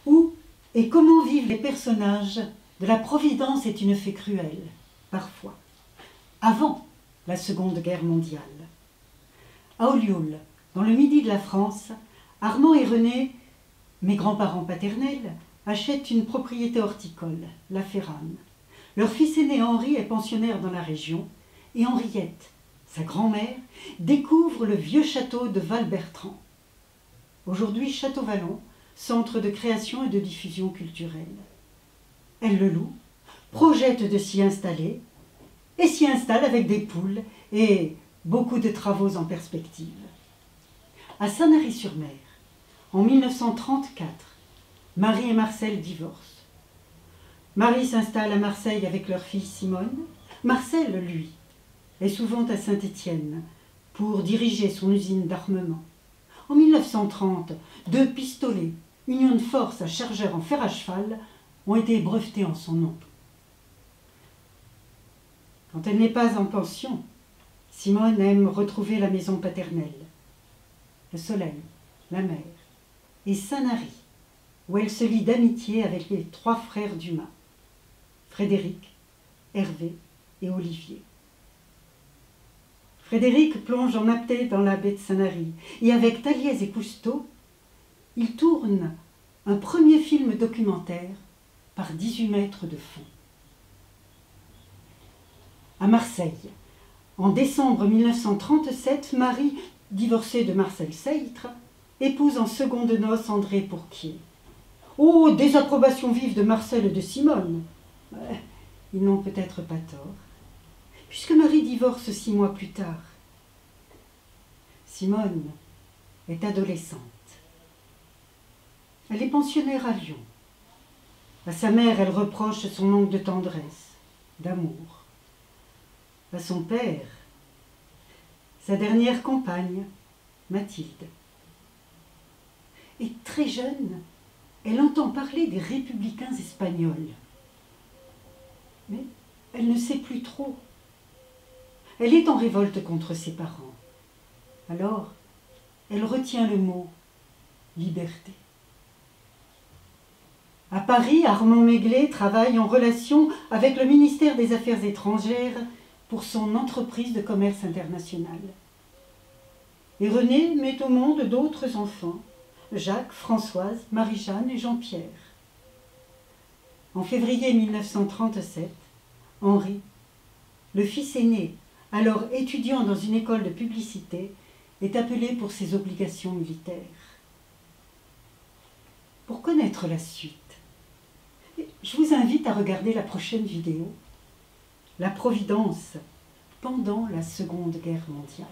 Où et comment vivent les personnages de La Providence est une fée cruelle, parfois, avant la Seconde Guerre mondiale. À Ollioules, dans le midi de la France, Armand et René, mes grands-parents paternels, achètent une propriété horticole, la Ferrane. Leur fils aîné Henri est pensionnaire dans la région et Henriette, sa grand-mère, découvre le vieux château de Val-Bertrand. Aujourd'hui Château-Vallon, centre de création et de diffusion culturelle. Elle le loue, projette de s'y installer et s'y installe avec des poules et beaucoup de travaux en perspective. À Sanary-sur-Mer, en 1934, Marie et Marcel divorcent. Marie s'installe à Marseille avec leur fille Simone. Marcel, lui, est souvent à Saint-Étienne pour diriger son usine d'armement. En 1930, 2 pistolets, Union de force à chargeur en fer à cheval, ont été brevetés en son nom. Quand elle n'est pas en pension, Simone aime retrouver la maison paternelle, le soleil, la mer et Sanary, où elle se lie d'amitié avec les 3 frères Dumas, Frédéric, Hervé et Olivier. Frédéric plonge en apnée dans la baie de Sanary et avec Taliès et Cousteau, il tourne un premier film documentaire par 18 mètres de fond. À Marseille, en décembre 1937, Marie, divorcée de Marcel Seitre, épouse en seconde noces André Pourquier. Oh, désapprobation vive de Marcel et de Simone. Ils n'ont peut-être pas tort, puisque Marie divorce 6 mois plus tard. Simone est adolescente. Elle est pensionnaire à Lyon. À sa mère, elle reproche son manque de tendresse, d'amour. À son père, sa dernière compagne, Mathilde. Et très jeune, elle entend parler des républicains espagnols. Mais elle ne sait plus trop. Elle est en révolte contre ses parents. Alors, elle retient le mot « liberté ». À Paris, Armand Maiglet travaille en relation avec le ministère des Affaires étrangères pour son entreprise de commerce international. Et René met au monde d'autres enfants, Jacques, Françoise, Marie-Jeanne et Jean-Pierre. En février 1937, Henri, le fils aîné, alors étudiant dans une école de publicité, est appelé pour ses obligations militaires. Pour connaître la suite, je vous invite à regarder la prochaine vidéo, La Providence pendant la Seconde Guerre mondiale.